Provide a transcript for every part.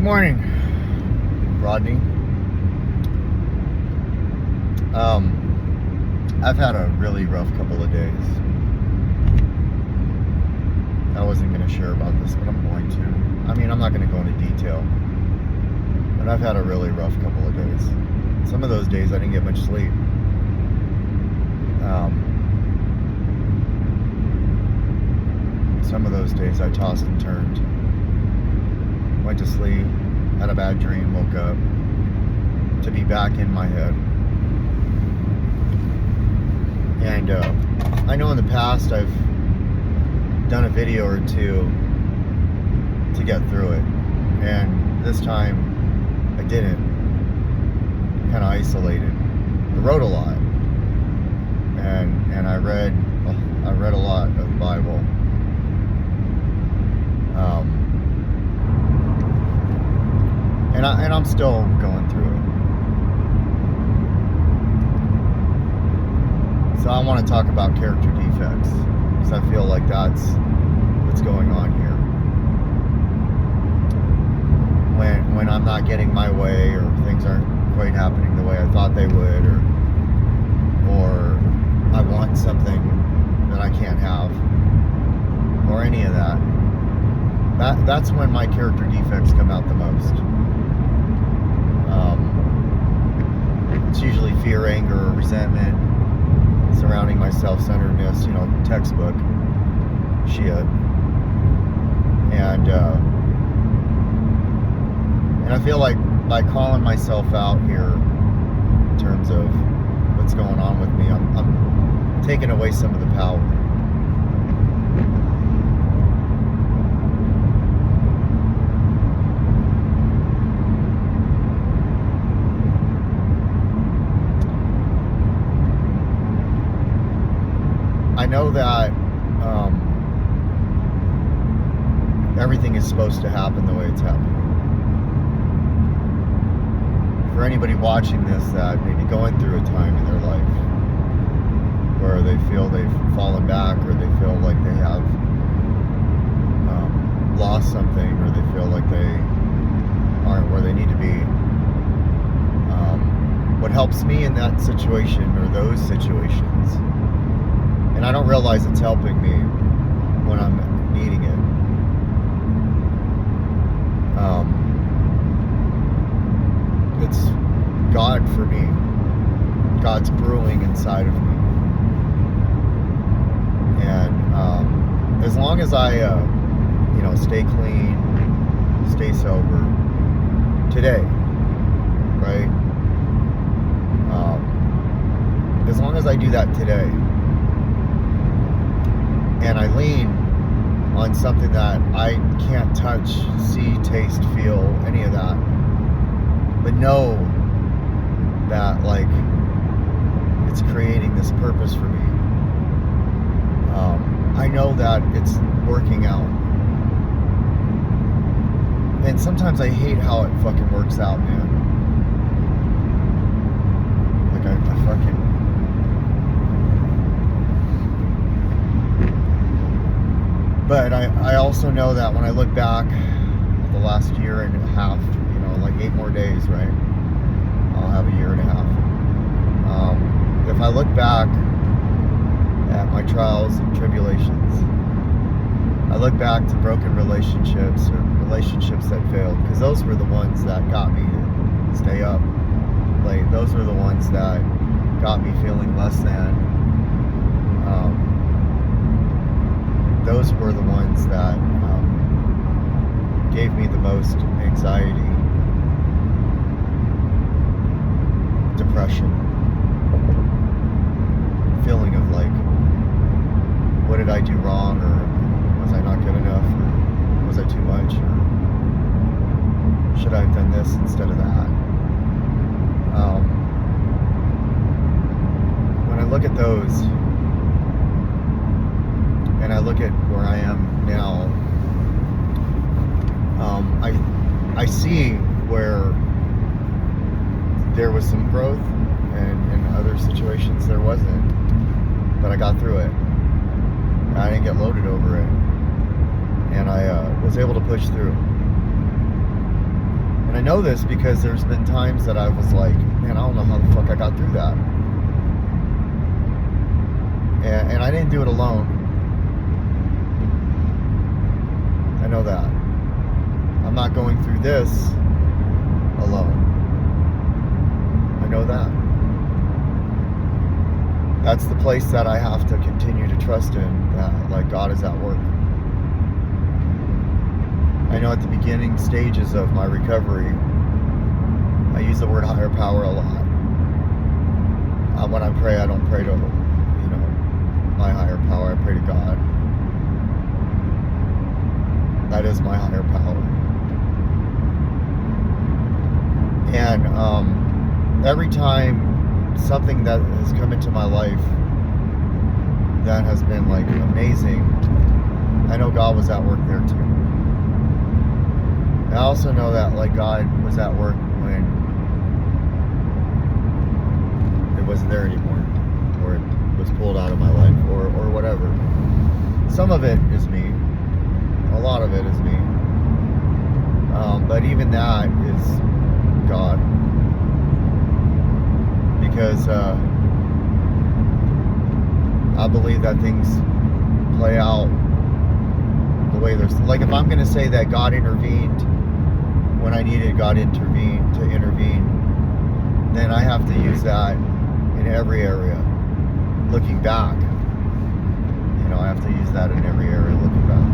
Good morning, Rodney. I've had a really rough couple of days. I wasn't going to share about this, but I'm going to. I mean, I'm not going to go into detail, but I've had a really rough couple of days. Some of those days I didn't get much sleep. Some of those days I tossed and turned. Went to sleep, had a bad dream, woke up to be back in my head. And I know in the past I've done a video or two to get through it, and this time I didn't. Kind of isolated. I wrote a lot, and I read a lot of the Bible. And I'm still going through it. So I want to talk about character defects, because I feel like that's what's going on here. When I'm not getting my way, or things aren't quite happening the way I thought they would, or I want something that I can't have, or any of that. That's when my character defects come out the most. It's usually fear, anger, or resentment surrounding my self-centeredness, textbook shit. And I feel like by calling myself out here in terms of what's going on with me, I'm taking away some of the power. I know that everything is supposed to happen the way it's happening. For anybody watching this that may be going through a time in their life where they feel they've fallen back, or they feel like they have lost something, or they feel like they aren't where they need to be, what helps me in that situation, or those situations, and I don't realize it's helping me when I'm needing it. It's God for me. God's brewing inside of me. And as long as I, stay clean, stay sober, today, right? As long as I do that today, and I lean on something that I can't touch, see, taste, feel, any of that, but know that, it's creating this purpose for me. I know that it's working out. And sometimes I hate how it fucking works out, man. I fucking... But I also know that when I look back at the last year and a half, 8 more days, right? I'll have a year and a half. If I look back at my trials and tribulations, I look back to broken relationships, or relationships that failed, because those were the ones that got me to stay up late. Those were the ones that got me feeling less than. Those were the ones that gave me the most anxiety, depression, feeling of what did I do wrong, or was I not good enough, or was I too much, or should I have done this instead of that? When I look at those, and I look at where I am now, I see where there was some growth, and in other situations there wasn't, but I got through it. I didn't get loaded over it, and I was able to push through. I know this because there's been times that I was like, man, I don't know how the fuck I got through that. And I didn't do it alone. I know that. I'm not going through this alone. I know that. That's the place that I have to continue to trust in, that like God is at work. I know at the beginning stages of my recovery, I use the word higher power a lot. When I pray, I don't pray to, my higher power. I pray to God. That is my higher power. And every time something that has come into my life that has been like amazing, I know God was at work there too. I also know that like God was at work when it wasn't there anymore, or it was pulled out of my life, or whatever. Some of it is me, a lot of it is me, but even that is God, because I believe that things play out the way there's, like, if I'm going to say that God intervened when I needed God to intervene, then I have to use that in every area. Looking back, I have to use that in every area looking back.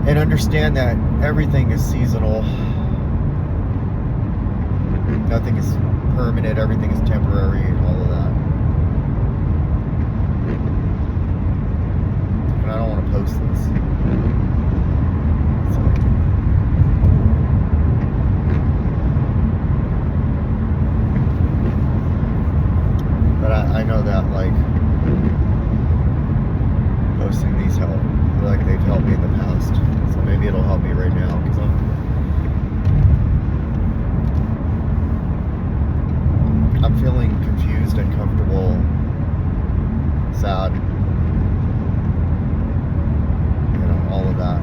And understand that everything is seasonal. Nothing is permanent, everything is temporary, all of that. And I don't want to post this. But I know that, like, posting these help. I feel like they've helped me in the past. So maybe it'll help me right now, because I'm feeling confused, uncomfortable, sad. All of that.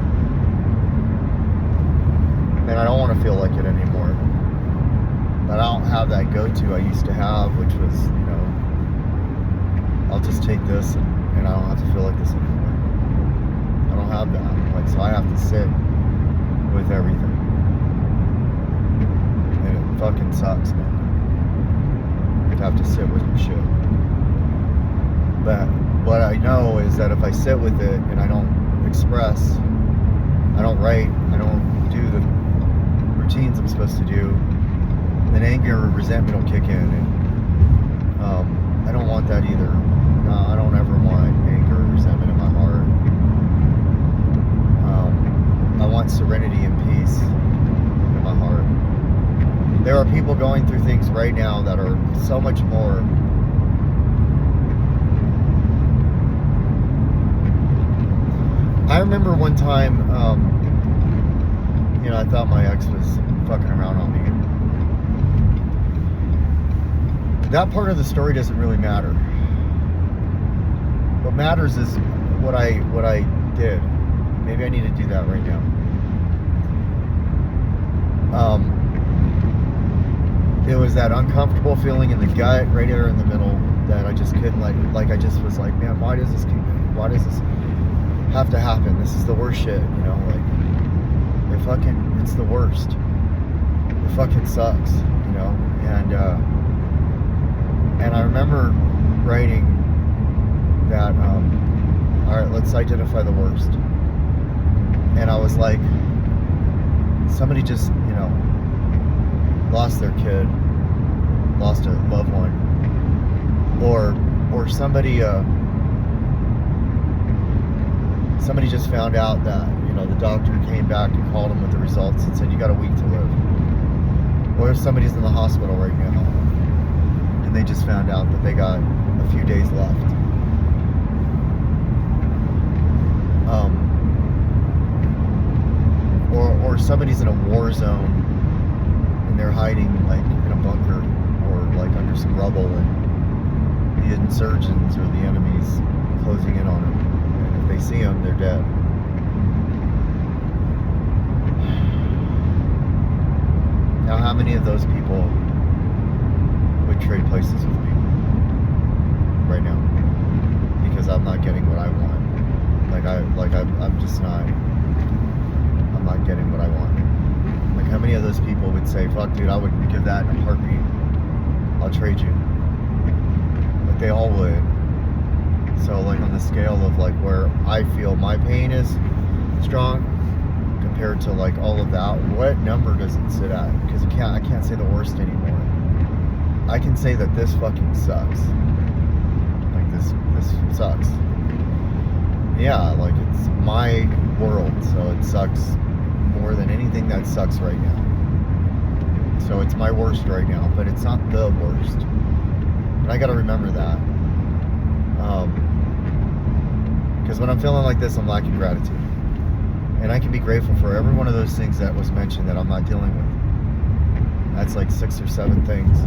And I don't want to feel like it anymore. But I don't have that go-to I used to have, which was, I'll just take this and I don't have to feel like this anymore. I don't have that. Like, so I have to sit with everything. And it fucking sucks, man. I'd have to sit with some shit. But what I know is that if I sit with it and I don't express, I don't write, I don't do the routines I'm supposed to do, then anger or resentment will kick in. And I don't want that either. No, I don't ever want anger or resentment in my heart. I want serenity and peace in my heart. There are people going through things right now that are so much more I remember one time, I thought my ex was fucking around on me. That part of the story doesn't really matter. What matters is what I did. Maybe I need to do that right now. It was that uncomfortable feeling in the gut, right there in the middle, that I just couldn't like I just was like, man, why does this have to happen? This is the worst shit, it's the worst. It fucking sucks, and I remember writing that, all right, let's identify the worst. And I was like, somebody just, lost their kid, lost a loved one, or somebody just found out that, the doctor came back and called him with the results and said, you got a week to live. Or if somebody's in the hospital right now and they just found out that they got a few days left. Or somebody's in a war zone and they're hiding like in a bunker or like under some rubble, and the insurgents or the enemies closing in on them. And if they see them, they're dead. how many of those people would trade places with me right now because I'm not getting what I want. I'm just not. I'm not getting what I want. Like, how many of those people would say, "Fuck, dude, I would give that in a heartbeat. I'll trade you." Like, they all would. So, like, on the scale of like where I feel my pain is strong compared to like all of that, what number does it sit at? Because I can't say the worst anymore. I can say that this fucking sucks. Like, this sucks. Yeah, like, it's my world, so it sucks more than anything that sucks right now. So it's my worst right now, but it's not the worst. And I gotta remember that. Because when I'm feeling like this, I'm lacking gratitude. And I can be grateful for every one of those things that was mentioned that I'm not dealing with. That's like 6 or 7 things.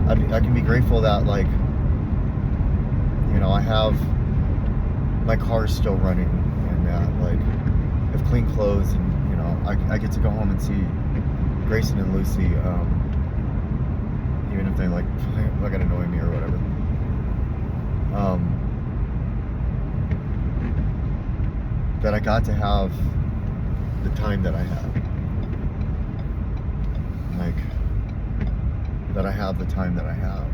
I can be grateful that, like, you know, I have my car's still running, and that, like, I have clean clothes, and, you know, I get to go home and see Grayson and Lucy, even if they, like, fucking annoy me or whatever. That I got to have the time that I had. Like, that I have the time that I have.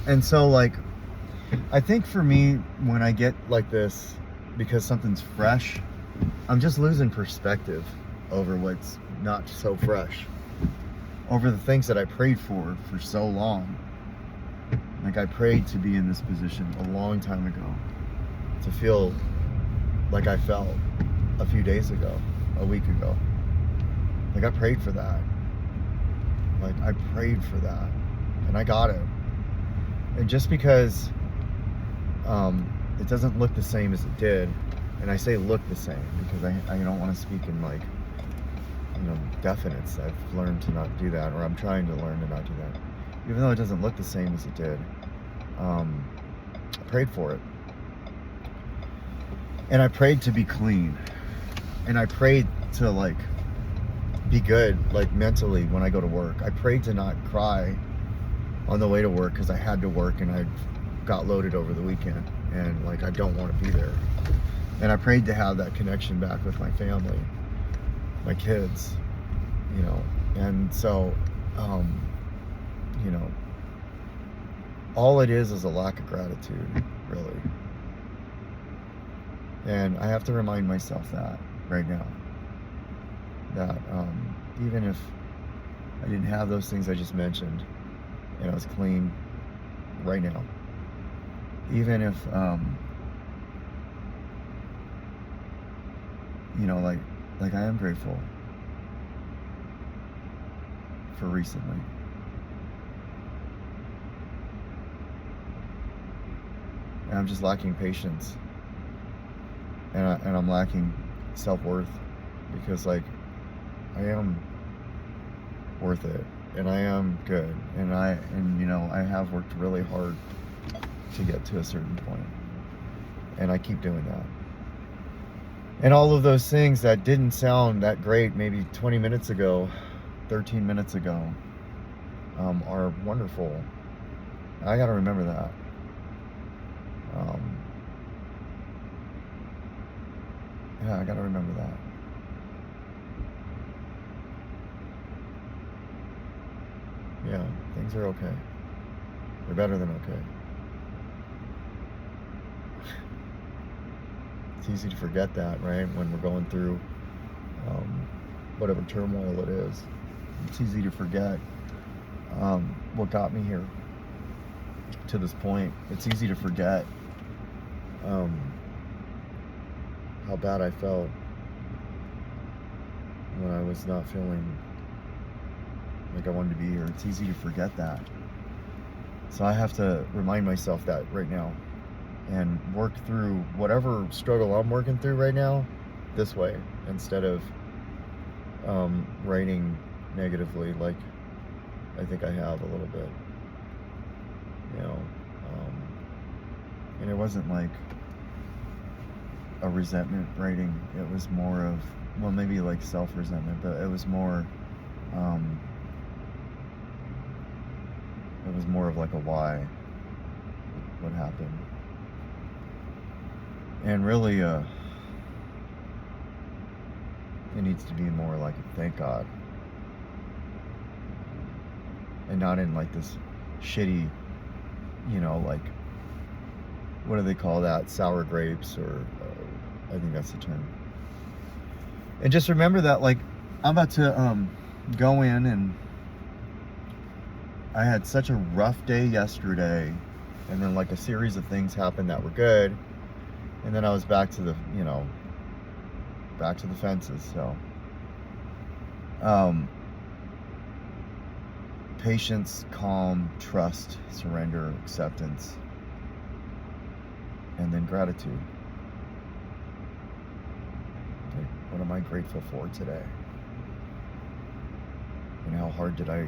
And so, like, I think for me, when I get like this, because something's fresh, I'm just losing perspective over what's not so fresh, over the things that I prayed for so long. Like, I prayed to be in this position a long time ago, to feel like I felt a few days ago, a week ago. Like, I prayed for that. Like, I prayed for that, and I got it. And just because it doesn't look the same as it did, and I say look the same because I don't want to speak in, like, you know, definites. I've learned to not do that, or I'm trying to learn to not do that. Even though it doesn't look the same as it did, I prayed for it. And I prayed to be clean. And I prayed to, like, be good, like, mentally when I go to work. I prayed to not cry on the way to work because I had to work and I got loaded over the weekend. And, like, I don't want to be there. And I prayed to have that connection back with my family, my kids, you know. And so, you know, all it is a lack of gratitude, really. And I have to remind myself that right now, that even if I didn't have those things I just mentioned, and I was clean right now, even if you know, like I am grateful for recently. And I'm just lacking patience, and I'm lacking self-worth, because, like, I am worth it, and I am good, and you know, I have worked really hard to get to a certain point, and I keep doing that. And all of those things that didn't sound that great maybe 20 minutes ago, 13 minutes ago, are wonderful. I gotta remember that. Yeah, I gotta remember that. Yeah, things are okay. They're better than okay. It's easy to forget that, right? When we're going through whatever turmoil it is. It's easy to forget what got me here to this point. It's easy to forget how bad I felt when I was not feeling like I wanted to be here. It's easy to forget that. So I have to remind myself that right now, and work through whatever struggle I'm working through right now this way, instead of writing negatively like I think I have a little bit, you know. And it wasn't like a resentment writing. It was more of, well, maybe like self-resentment, but it was more of like a why, what happened. And really it needs to be more like a thank God, and not in like this shitty, like, what do they call that, sour grapes, or I think that's the term. And just remember that, like, I'm about to go in, and I had such a rough day yesterday, and then like a series of things happened that were good, and then I was back to the fences. So patience, calm, trust, surrender, acceptance, and then gratitude. Like, what am I grateful for today? And how hard did I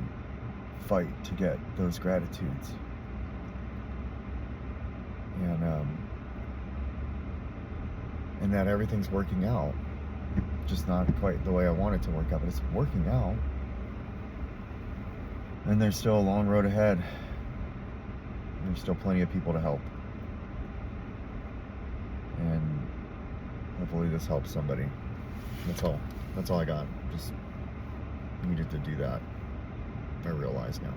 fight to get those gratitudes? And that everything's working out, just not quite the way I want it to work out, but it's working out. And there's still a long road ahead. There's still plenty of people to help. And hopefully this helps somebody. That's all I got. Just needed to do that. I realize now.